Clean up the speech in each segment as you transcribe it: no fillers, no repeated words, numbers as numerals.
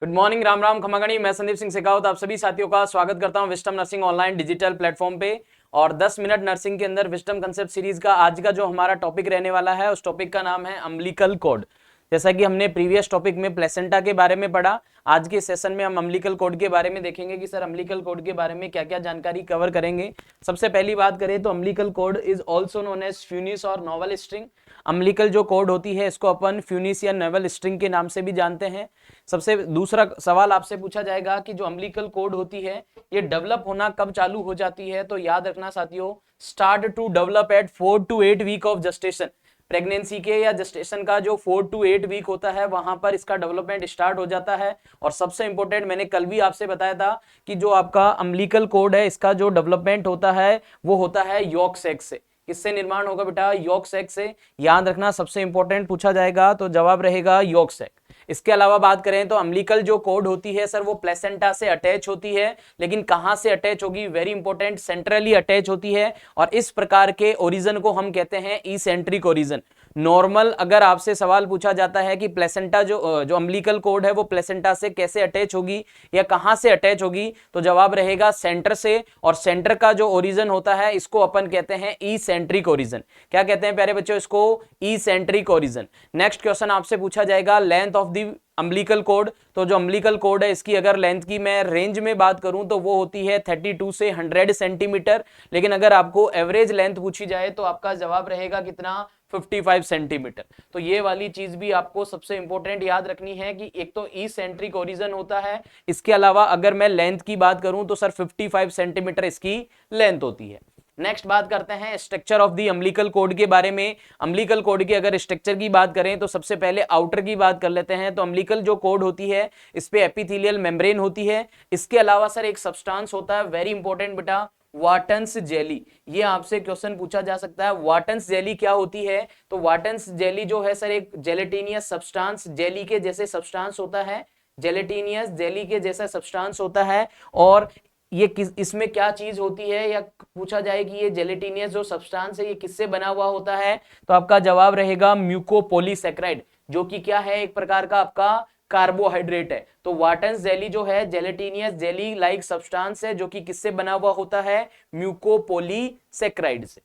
Good morning, Ram Ram खमागणी। मैं संदीप सिंह शेखावत आप सभी साथियों का स्वागत करता हूं विस्टम नर्सिंग ऑनलाइन डिजिटल प्लेटफॉर्म पे। और 10 मिनट नर्सिंग के अंदर विस्टम कंसेप्ट सीरीज का आज का जो हमारा टॉपिक रहने वाला है उस टॉपिक का नाम है अम्बिलिकल कॉर्ड। जैसा कि हमने प्रीवियस टॉपिक में प्लेसेंटा के बारे में पढ़ा, आज के सेशन में हम अम्बिलिकल कॉर्ड के बारे में देखेंगे कि सर अम्बिलिकल कॉर्ड के बारे में क्या क्या जानकारी कवर करेंगे। सबसे पहली बात करें तो umbilical cord is also known as funis और नोवल स्ट्रिंग। अम्बिलिकल जो कॉर्ड होती है इसको अपन फ्यूनिस या नोवल स्ट्रिंग के नाम से भी जानते हैं। सबसे दूसरा सवाल आपसे पूछा जाएगा कि जो अम्बिलिकल कॉर्ड होती है ये डेवलप होना कब चालू हो जाती है, तो याद रखना साथियों, start to develop at 4 to 8 week of gestation. Pregnancy के या जेस्टेशन का जो 4 to 8 वीक होता है वहां पर इसका डेवलपमेंट स्टार्ट हो जाता है। और सबसे इंपॉर्टेंट, मैंने कल भी आपसे बताया था कि जो आपका अम्बिलिकल कॉर्ड है इसका जो डेवलपमेंट होता है वो होता है यॉक सैक से। किससे निर्माण होगा बेटा? यॉक सैक से। याद रखना, सबसे इंपॉर्टेंट पूछा जाएगा तो जवाब रहेगा यॉक सैक। इसके अलावा बात करें तो अम्बिलिकल जो कॉर्ड होती है सर वो प्लेसेंटा से अटैच होती है, लेकिन कहां से अटैच होगी? वेरी इंपॉर्टेंट, सेंट्रली अटैच होती है। और इस प्रकार के ओरिजन को हम कहते हैं इसेंट्रिक ओरिजन। नॉर्मल अगर आपसे सवाल पूछा जाता है कि प्लेसेंटा जो अम्बिलिकल कॉर्ड है वो प्लेसेंटा से कैसे अटैच होगी या कहां से अटैच होगी, तो जवाब रहेगा सेंटर से। और सेंटर का जो ओरिजन होता है इसको अपन कहते हैं इसेंट्रिक ओरिजन। क्या कहते हैं प्यारे बच्चों? इसको इसेंट्रिक ओरिजन। नेक्स्ट क्वेश्चन आपसे पूछा जाएगा length of the umbilical cord. तो जो अम्बिलिकल कॉर्ड है इसकी अगर लेंथ की मैं रेंज में बात करूं तो वो होती है 32 से 100 सेंटीमीटर। लेकिन अगर आपको एवरेज लेंथ पूछी जाए तो आपका जवाब रहेगा कितना? 55 सेंटीमीटर। तो ये वाली चीज भी आपको सबसे इंपॉर्टेंट याद रखनी है कि एक तो इसेंट्रिक ओरिजन होता है, इसके अलावा अगर मैं लेंथ की बात करूं तो सर 55 सेंटीमीटर इसकी लेंथ होती है। नेक्स्ट बात करते हैं structure of the umbilical cord के बारे में। अम्बिलिकल कॉर्ड के अगर स्ट्रक्चर की बात करें तो सबसे पहले आउटर की बात कर लेते हैं। तो अम्बिलिकल जो कॉर्ड होती है इस पे एपिथेलियल मेम्ब्रेन होती है। इसके अलावा सर एक सब्सटेंस होता है, वेरी इंपॉर्टेंट बेटा, वाटन्स जेली। ये आपसे क्वेश्चन पूछा जा सकता है, वाटन्स जेली क्या होती है? तो वाटन्स जेली जो है सर एक जेलेटिनियस सब्सटेंस, जेली के जैसे सब्सटेंस होता है, जेलेटिनियस जेली के जैसा सब्सटेंस होता है। और ये किस इसमें क्या चीज होती है, या पूछा जाए कि ये जेलेटिनियस जो सब्सटेंस है ये किससे बना हुआ होता है, तो आपका जवाब रहेगा म्यूकोपॉलीसैकेराइड, जो कि क्या है? एक प्रकार का आपका कार्बोहाइड्रेट है। तो वाटन्स जेली जो है जेलेटिनियस जेली लाइक सब्सटेंस है जो कि किससे बना हुआ होता है? म्यूकोपॉलीसैकेराइड से।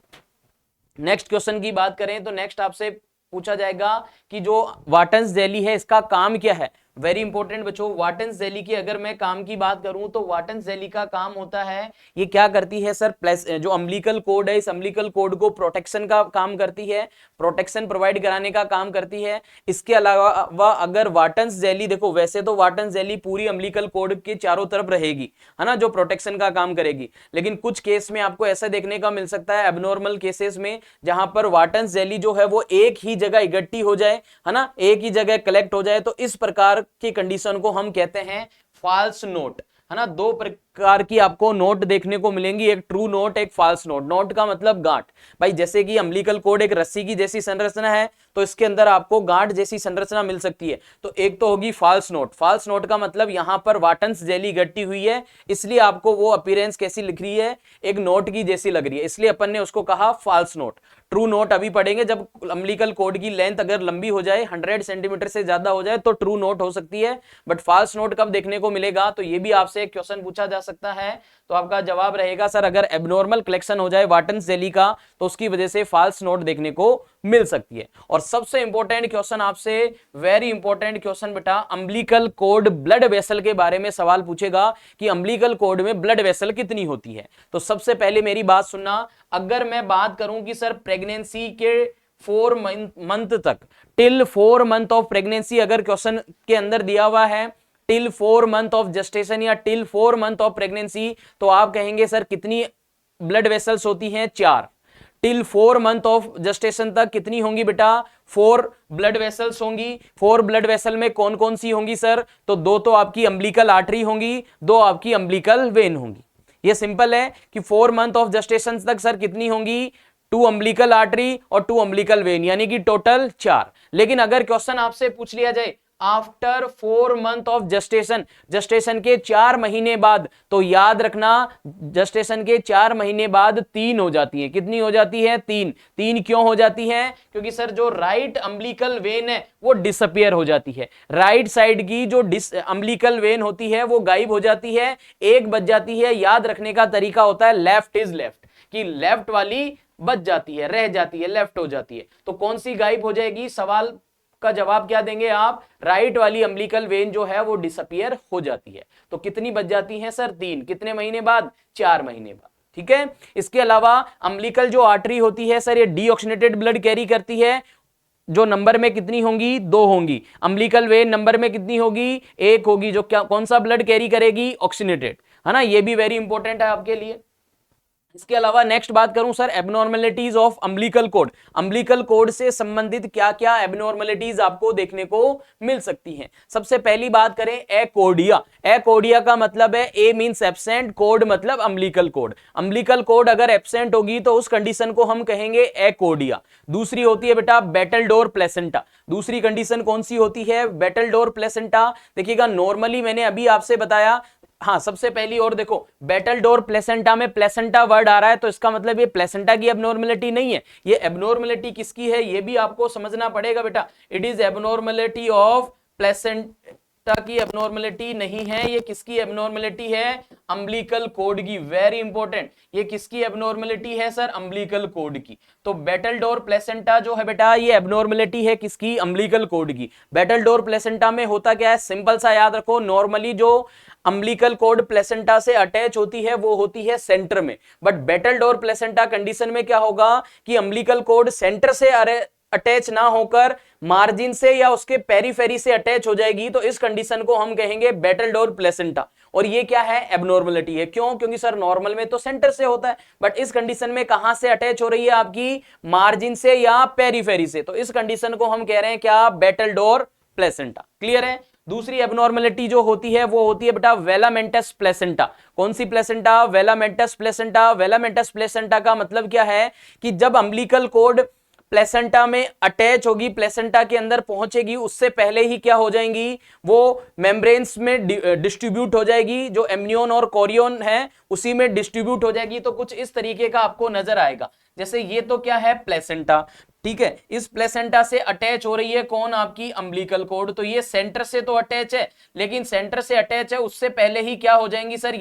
नेक्स्ट क्वेश्चन की बात करें तो नेक्स्ट आपसे पूछा जाएगा कि जो वाटन्स जेली है इसका काम क्या है। वेरी इंपॉर्टेंट बच्चों, वाटन्स जेली की अगर मैं काम की बात करूं तो वाटन्स जेली का काम होता है, ये क्या करती है सर? प्लस जो अम्बिलिकल कॉर्ड है इस अम्बिलिकल कॉर्ड को प्रोटेक्शन का काम करती है, प्रोटेक्शन प्रोवाइड कराने का काम करती है। इसके अलावा अगर वाटन्स जेली, देखो वैसे तो वाटन्स जेली पूरी अम्बिलिकल कॉर्ड के चारों तरफ रहेगी, है ना, जो प्रोटेक्शन का काम करेगी। लेकिन कुछ केस में आपको ऐसा देखने का मिल सकता है एबनॉर्मल केसेस में, जहां पर वाटन्स जेली जो है वो एक ही जगह इकट्ठी हो जाए, है ना, एक ही जगह कलेक्ट हो जाए, तो इस प्रकार की कंडीशन को हम कहते हैं फॉल्स नोट, है ना। दो प्रकार की आपको नोट देखने को मिलेंगी, एक ट्रू नोट, एक फॉल्स नोट। नोट का मतलब गांठ। भाई जैसे कि अम्बिलिकल कॉर्ड एक रस्सी की जैसी संरचना है तो इसके अंदर आपको गांठ जैसी संरचना मिल सकती है, तो एक तो होगी फॉल्स नोट। फॉल्स नोट का मतलब यहां पर वाटन्स जेली इकट्ठी हुई है, इसलिए आपको वो अपीयरेंस कैसी लिख रही है? एक नोट की जैसी लग रही है, इसलिए अपन ने उसको कहा फॉल्स नोट। ट्रू नोट अभी पढ़ेंगे, जब अम्बिलिकल कॉर्ड की लेंथ अगर लंबी हो जाए, 100 सेंटीमीटर से ज्यादा हो जाए, तो ट्रू नोट हो सकती है। बट फॉल्स नोट कब देखने को मिलेगा, तो ये भी आपसे एक क्वेश्चन पूछा जा सकता है। तो आपका जवाब रहेगा सर अगर एबनॉर्मल कलेक्शन हो जाए वाटन्स जेली का तो उसकी वजह से फॉल्स नोट देखने को मिल सकती है। और सबसे इंपॉर्टेंट क्वेश्चन आपसे, वेरी इंपॉर्टेंट क्वेश्चन बेटा, अम्बिलिकल कॉर्ड ब्लड वेसल के बारे में सवाल पूछेगा कि अम्बिलिकल कॉर्ड में ब्लड वेसल कितनी होती है। तो सबसे पहले मेरी बात सुनना, अगर मैं बात करूं कि सर प्रेगनेंसी के 4 मंथ तक, टिल 4 मंथ ऑफ प्रेगनेंसी अगर क्वेश्चन के अंदर दिया हुआ है, टिल 4 मंथ ऑफ जेस्टेशन या टिल 4 मंथ ऑफ प्रेगनेंसी, तो आप कहेंगे सर कितनी ब्लड वेसल्स होती हैं? 4। टिल 4 मंथ ऑफ जेस्टेशन तक कितनी होंगी बेटा? 4 ब्लड वेसल्स होंगी। 4 ब्लड वेसल में कौन कौन सी होंगी सर? तो 2 तो आपकी अम्बिलिकल आर्टरी होंगी, 2 आपकी अम्बिलिकल वेन होंगी। ये सिंपल है कि 4 मंथ ऑफ जेस्टेशन तक सर कितनी होंगी? 2 अम्बिलिकल आर्टरी और 2 अम्बिलिकल वेन, यानी कि टोटल 4। लेकिन अगर क्वेश्चन आपसे पूछ लिया जाए after 4 month of gestation, gestation के 4 महीने बाद। तो याद रखना जस्टेशन के 4 महीने बाद 3 हो जाती है। कितनी हो जाती है? 3। 3 क्यों हो जाती है? क्योंकि सर जो राइट अम्बिलिकल वेन है वो डिसअपियर हो जाती है। राइट साइड की जो अम्बिलिकल वेन होती है वो गायब हो जाती है, एक बच जाती है। याद रखने का तरीका होता है लेफ्ट इज लेफ्ट, कि लेफ्ट वाली बच जाती है, रह जाती है, लेफ्ट हो जाती है। तो कौन सी गायब हो जाएगी? सवाल का जवाब क्या देंगे आप? राइट वाली अम्बिलिकल वेन जो है वो डिसअपियर हो जाती है। तो कितनी बच जाती है सर? 3। कितने महीने बाद? 4 महीने बाद। ठीक है। इसके अलावा अम्बिलिकल जो आर्टरी होती है सर, ये डीऑक्सीनेटेड ब्लड कैरी करती है। जो नंबर में कितनी होंगी? 2 होंगी। अम्बिलिकल वेन नंबर में कितनी होगी? 1 होगी। जो क्या कौन सा ब्लड कैरी करेगी? ऑक्सीनेटेड, है ना। ये भी वेरी इंपॉर्टेंट है आपके लिए। इसके अलावा नेक्स्ट बात करूं sir, abnormalities of umbilical cord. Umbilical cord से संबंधित क्या क्या एबनॉर्मलिटीज आपको देखने को मिल सकती हैं। सबसे पहली बात करें एकोडिया। एकोडिया का मतलब है ए मींस एब्सेंट, कोड मतलब अम्बिलिकल कोड। अम्बिलिकल कोड अगर एब्सेंट होगी तो उस कंडीशन को हम कहेंगे एकोडिया। दूसरी होती है बेटा बेटलडोर प्लेसेंटा। दूसरी कंडीशन कौन सी होती है? बेटलडोर प्लेसेंटा। देखिएगा नॉर्मली मैंने अभी आपसे बताया, हाँ सबसे पहली और देखो बेटलडोर प्लेसेंटा में प्लेसेंटा वर्ड आ रहा है तो इसका मतलब ये प्लेसेंटा की एबनॉर्मलिटी नहीं है। ये एबनॉर्मलिटी किसकी है ये भी आपको समझना पड़ेगा बेटा। It is abnormality of placenta की एबनॉर्मलिटी नहीं है। ये किसकी एबनॉर्मलिटी है? अम्बिलिकल कोड की। वेरी इंपॉर्टेंट, ये किसकी एबनॉर्मलिटी है सर? अम्बिलिकल कोड की। तो बेटलडोर प्लेसेंटा जो है बेटा ये एबनॉर्मलिटी है किसकी? अम्बिलिकल कोड की। बेटलडोर प्लेसेंटा में होता क्या है? सिंपल सा याद रखो, नॉर्मली जो अम्बिलिकल कोड प्लेसेंटा से अटैच होती है वो होती है सेंटर में। बट बेटलडोर प्लेसेंटा कंडीशन में क्या होगा कि अम्बिलिकल कोड सेंटर से अटैच ना होकर मार्जिन से या उसके पेरीफेरी से अटैच हो जाएगी। तो इस कंडीशन को हम कहेंगे बेटलडोर प्लेसेंटा। और ये क्या है? एबनॉर्मलिटी है। क्यों? क्योंकि सर नॉर्मल में तो सेंटर से होता है, बट इस कंडीशन में कहां से अटैच हो रही है आपकी? मार्जिन से या पेरीफेरी से। तो इस कंडीशन को हम कह रहे हैं क्या? बेटलडोर प्लेसेंटा। क्लियर है। दूसरी एबनॉर्मलिटी जो होती है वो होती है बेटा वेलामेंटस प्लेसेंटा। कौन सी प्लेसेंटा? वेलामेंटस प्लेसेंटा। वेलामेंटस प्लेसेंटा का मतलब क्या है कि जब अम्बिलिकल कोड प्लेसेंटा में अटैच होगी, प्लेसेंटा के अंदर पहुंचेगी, उससे पहले ही क्या हो जाएंगी? वो मेम्ब्रेन्स में डिस्ट्रीब्यूट हो जाएगी। जो एमनियोन और कोरियोन है उसी में डिस्ट्रीब्यूट हो जाएगी। तो कुछ इस तरीके का आपको नजर आएगा। जैसे ये तो क्या है? प्लेसेंटा। ठीक है, इस प्लेसेंटा से अटैच हो रही है कौन? आपकी अम्बिलिकल कोड। तो ये सेंटर से तो अटैच है, लेकिन सेंटर से अटैच है उससे पहले ही क्या हो जाएंगी सर?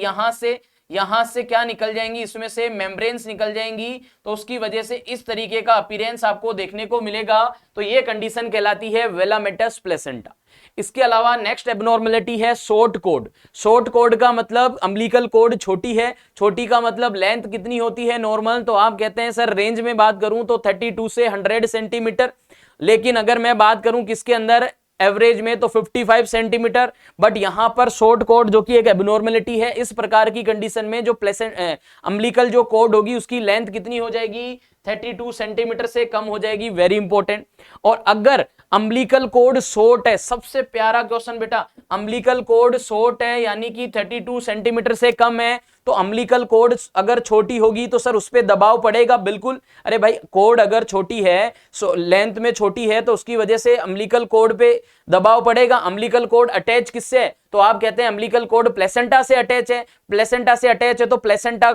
यहां से क्या निकल जाएंगी? इसमें से मेम्ब्रेन्स निकल जाएंगी। तो उसकी वजह से इस तरीके का अपीयरेंस आपको देखने को मिलेगा। तो ये कंडीशन कहलाती है वेलामेंटस प्लेसेंटा। इसके अलावा नेक्स्ट एबनॉर्मलिटी है शॉर्ट कोड। शॉर्ट कोड का मतलब अम्बिलिकल कोड छोटी है। छोटी का मतलब लेंथ कितनी होती है नॉर्मल? तो आप कहते हैं सर रेंज में बात करूं तो 32 से 100 सेंटीमीटर। लेकिन अगर मैं बात करूं किसके अंदर? एवरेज में तो 55 सेंटीमीटर। बट यहां पर शॉर्ट कोड जो कि एक एबनॉर्मलिटी है, इस प्रकार की कंडीशन में जो प्लेसेंट अम्बिलिकल जो कोड होगी उसकी लेंथ कितनी हो जाएगी? 32 सेंटीमीटर से कम हो जाएगी। Very important. और अगर अम्बिलिकल कोड शॉर्ट है, सबसे प्यारा क्वेश्चन बेटा, अम्बिलिकल कोड शॉर्ट है यानी कि 32 सेंटीमीटर से कम है, तो अम्बिलिकल कोड अगर छोटी होगी तो सर उस पर दबाव पड़ेगा। बिल्कुल, अरे भाई कोड अगर छोटी है, लेंथ में छोटी है, तो उसकी वजह से अम्बिलिकल कोड पे दबाव पड़ेगा। अम्बिलिकल कोड अटैच किससे है? तो आप कहते हैं अम्बिलिकल कोड प्लेसेंटा से अटैच है। प्लेसेंटा से अटैच है तो प्लेसेंटा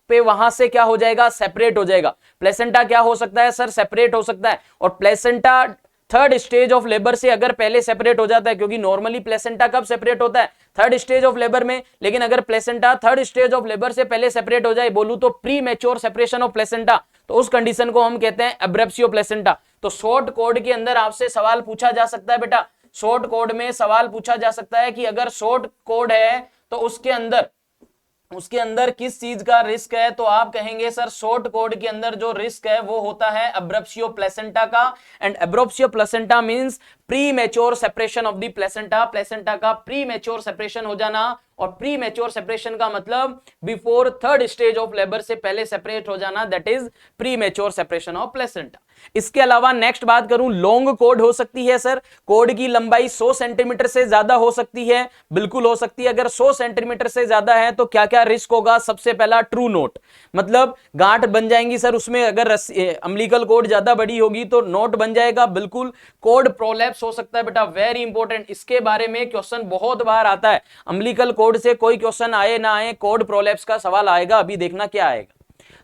पे वहां से क्या हो जाएगा? सेपरेट हो जाएगा। प्लेसेंटा क्या हो सकता है सर? सेपरेट हो सकता है। और placenta third stage of labour से अगर पहले सेपरेट हो जाता है, क्योंकि नॉर्मली प्लेसेंटा कब सेपरेट होता है? थर्ड स्टेज ऑफ लेबर में। लेकिन अगर placenta third stage of labour से पहले सेपरेट हो जाए, बोलूं तो pre mature separation of placenta, तो उस कंडीशन को हम कहते हैं एब्रेप्सियो प्लेसेंटा। तो शॉर्ट कोड के अंदर आपसे सवाल पूछा जा सकता है बेटा, शॉर्ट कोड में सवाल पूछा जा सकता है कि अगर शॉर्ट कोड है तो उसके अंदर किस चीज का रिस्क है? तो आप कहेंगे सर शॉर्ट कोड के अंदर जो रिस्क है वो होता है एब्रेप्सियो प्लेसेंटा का। And abruptio placenta means premature separation of the placenta. Placenta का प्री मैच्योर सेपरेशन हो जाना। और प्री मैच्योर सेपरेशन का मतलब before third stage of labour से पहले सेपरेट हो जाना, that is premature separation of placenta. इसके अलावा नेक्स्ट बात करूं, लॉन्ग कोड हो सकती है सर, कोड की लंबाई 100 सेंटीमीटर से ज्यादा हो सकती है, बिल्कुल हो सकती है। अगर 100 सेंटीमीटर से ज्यादा है तो क्या क्या रिस्क होगा? सबसे पहला ट्रू नोट, मतलब गांठ बन जाएंगी सर उसमें, अगर अम्बिलिकल कोड ज्यादा बड़ी होगी तो नोट बन जाएगा, बिल्कुल। कोड प्रोलैप्स हो सकता है बेटा, वेरी इंपॉर्टेंट, इसके बारे में क्वेश्चन बहुत बार आता है, अम्बिलिकल कोड से कोई क्वेश्चन आए ना आए, कोड प्रोलैप्स का सवाल आएगा, अभी देखना क्या आएगा।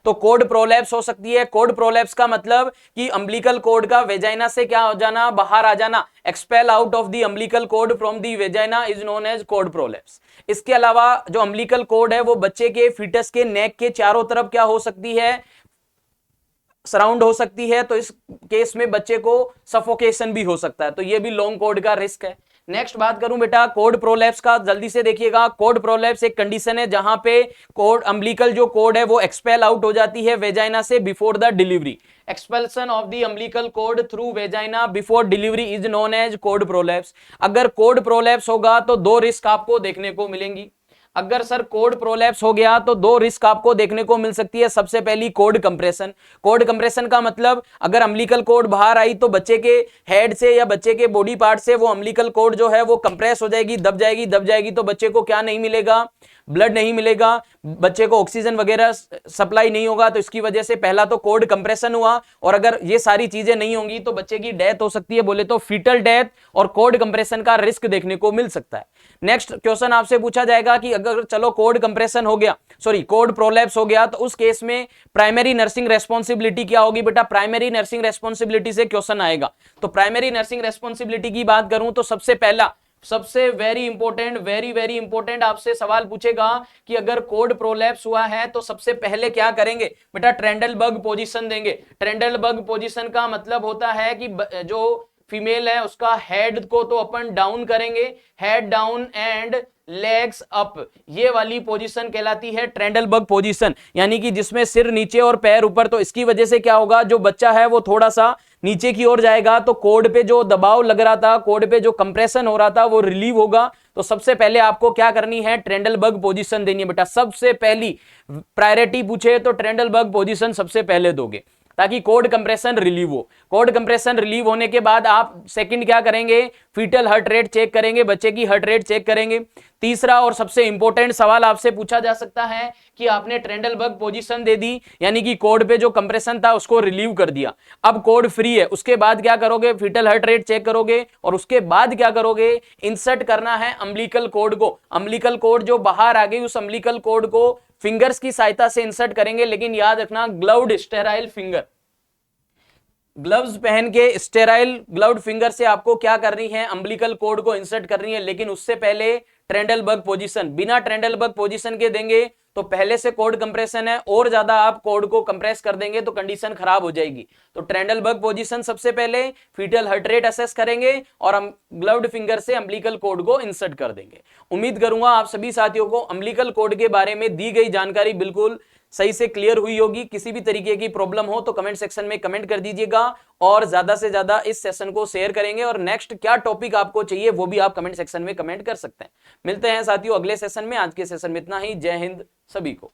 तो कोड प्रोलैप्स हो सकती है। कोड प्रोलैप्स का मतलब कि अम्बिलिकल कोड का वेजाइना से क्या हो जाना, बाहर आ जाना, expel out of the umbilical cord from the vagina is known as cord prolapse. इसके अलावा जो अम्बिलिकल कोड है वो बच्चे के फीटस के नेक के चारों तरफ क्या हो सकती है, सराउंड हो सकती है, तो इस केस में बच्चे को सफोकेशन भी हो सकता है, तो ये भी लॉन्ग कोड का रिस्क है। नेक्स्ट बात करूं बेटा कोड प्रोलैप्स का, जल्दी से देखिएगा। कोड प्रोलैप्स एक कंडीशन है जहां पे कोड अम्बिलिकल जो कोड है वो एक्सपेल आउट हो जाती है वेजाइना से before the delivery. Expulsion of the umbilical cord through vagina before delivery is known as cord prolapse. अगर कोड प्रोलैप्स होगा तो दो रिस्क आपको देखने को मिलेंगी। अगर सर कोड प्रोलैप्स हो गया तो दो रिस्क आपको देखने को मिल सकती है। सबसे पहली कोड कंप्रेशन। कोड कंप्रेशन का मतलब अगर अम्बिलिकल कोड बाहर आई तो बच्चे के हेड से या बच्चे के बॉडी पार्ट से वो अम्बिलिकल कोड जो है वो कंप्रेस हो जाएगी, दब जाएगी, दब जाएगी, तो बच्चे को क्या नहीं मिलेगा, ब्लड नहीं मिलेगा, बच्चे को ऑक्सीजन वगैरह सप्लाई नहीं होगा, तो इसकी वजह से पहला तो कोड कंप्रेशन हुआ, और अगर ये सारी चीजें नहीं होंगी तो बच्चे की डेथ हो सकती है, बोले तो फीटल डेथ और कोड कंप्रेशन का रिस्क देखने को मिल सकता है। नेक्स्ट क्वेश्चन आपसे पूछा जाएगा कि अगर चलो कोड कंप्रेशन हो गया, सॉरी कोड प्रोलैप्स हो गया, तो उस केस में प्राइमरी नर्सिंग रेस्पॉन्सिबिलिटी क्या होगी बेटा? प्राइमरी नर्सिंग रेस्पॉन्सिबिलिटी से क्वेश्चन आएगा। तो प्राइमरी नर्सिंग रेस्पॉन्सिबिलिटी की बात करूं तो सबसे पहला, सबसे very important, very very important आपसे सवाल पूछेगा कि अगर कोड प्रोलैप्स हुआ है तो सबसे पहले क्या करेंगे बेटा? ट्रेंडलबर्ग पोजीशन देंगे। ट्रेंडलबर्ग पोजीशन का मतलब होता है कि जो फीमेल है उसका हेड को तो अपन डाउन करेंगे, head down and legs up, ये वाली पोजीशन कहलाती है ट्रेंडलबर्ग पोजीशन, यानी कि जिसमें सिर नीचे और पैर ऊपर। तो इसकी वजह से क्या होगा, जो बच्चा है वो थोड़ा सा नीचे की ओर जाएगा, तो कोड पे जो दबाव लग रहा था, कोड पे जो कंप्रेशन हो रहा था वो रिलीव होगा। तो सबसे पहले आपको क्या करनी है? ट्रेंडलबर्ग पोजीशन देनी है बेटा। सबसे पहली प्रायोरिटी पूछे तो ट्रेंडलबर्ग पोजीशन सबसे पहले दोगे ताकि कोड कंप्रेशन रिलीव हो। कोड कंप्रेशन रिलीव होने के बाद आप सेकंड क्या करेंगे? फीटल हार्ट रेट चेक करेंगे, बच्चे की हार्ट रेट चेक करेंगे। तीसरा और सबसे इंपॉर्टेंट सवाल आपसे पूछा जा सकता है कि आपने ट्रेंडलबर्ग पोजीशन दे दी, यानी कि कोड पे जो कंप्रेशन था उसको रिलीव कर दिया, अब कोड फ्री है, उसके बाद क्या करोगे? फीटल हार्ट रेट चेक करोगे, और उसके बाद क्या करोगे? इंसर्ट करना है अम्बिलिकल कोड को। अम्बिलिकल कोड जो बाहर आ गई उस अम्बिलिकल कोड को फिंगर्स की सहायता से इंसर्ट करेंगे, लेकिन याद रखना ग्लव्ड स्टेराइल फिंगर, ग्लव्स पहन के स्टेराइल ग्लव्ड फिंगर से आपको क्या करनी है? अम्बिलिकल कोड को इंसर्ट करनी है, लेकिन उससे पहले ट्रेंडलबर्ग पोजीशन। बिना ट्रेंडलबर्ग पोजीशन के देंगे तो पहले से कोड कंप्रेशन है, और ज्यादा आप कोड को कंप्रेस कर देंगे तो कंडीशन खराब हो जाएगी। तो ट्रेंडलबर्ग पोजीशन सबसे पहले, फीटल हार्ट रेट असेस करेंगे और हम ग्लव्ड फिंगर से अम्बिलिकल कोड को इंसर्ट कर देंगे। उम्मीद करूंगा आप सभी साथियों को अम्बिलिकल कोड के बारे में दी गई जानकारी बिल्कुल सही से क्लियर हुई होगी। किसी भी तरीके की प्रॉब्लम हो तो कमेंट सेक्शन में कमेंट कर दीजिएगा, और ज्यादा से ज्यादा इस सेशन को शेयर करेंगे, और नेक्स्ट क्या टॉपिक आपको चाहिए वो भी आप कमेंट सेक्शन में कमेंट कर सकते हैं। मिलते हैं साथियों अगले सेशन में। आज के सेशन में इतना ही। जय हिंद सभी को।